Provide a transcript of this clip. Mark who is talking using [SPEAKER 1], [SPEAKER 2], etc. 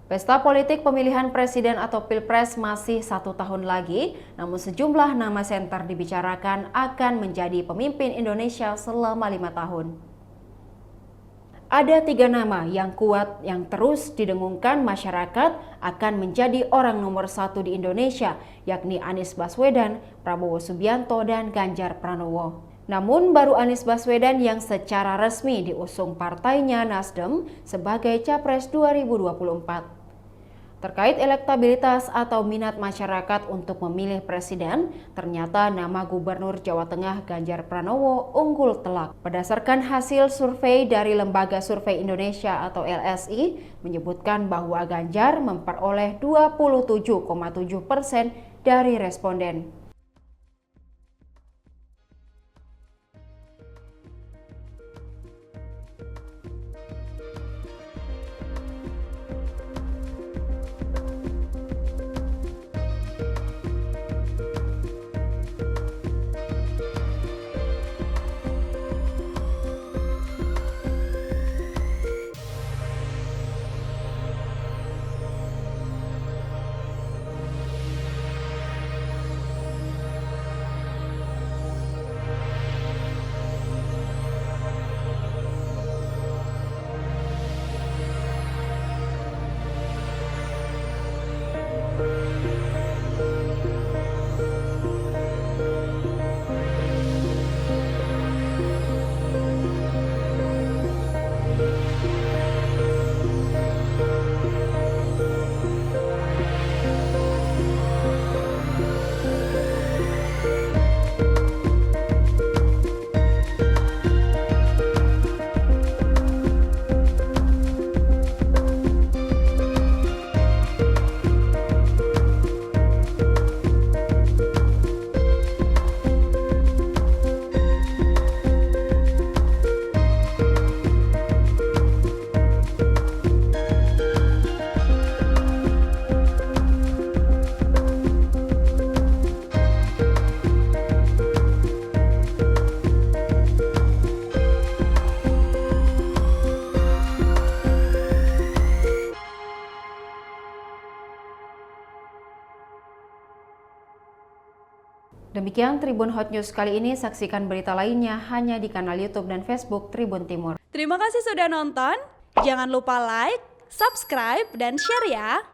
[SPEAKER 1] Pesta politik pemilihan presiden atau pilpres masih 1 tahun lagi, namun sejumlah nama senter dibicarakan akan menjadi pemimpin Indonesia selama 5 tahun. Ada 3 nama yang kuat yang terus didengungkan masyarakat akan menjadi orang nomor 1 di Indonesia, yakni Anies Baswedan, Prabowo Subianto, dan Ganjar Pranowo. Namun baru Anies Baswedan yang secara resmi diusung partainya Nasdem sebagai Capres 2024. Terkait elektabilitas atau minat masyarakat untuk memilih presiden, ternyata nama Gubernur Jawa Tengah Ganjar Pranowo unggul telak. Berdasarkan hasil survei dari Lembaga Survei Indonesia atau LSI, menyebutkan bahwa Ganjar memperoleh 27,7% dari responden. Demikian Tribun Hot News kali ini, saksikan berita lainnya hanya di kanal YouTube dan Facebook Tribun Timur.
[SPEAKER 2] Terima kasih sudah nonton, jangan lupa like, subscribe, dan share ya!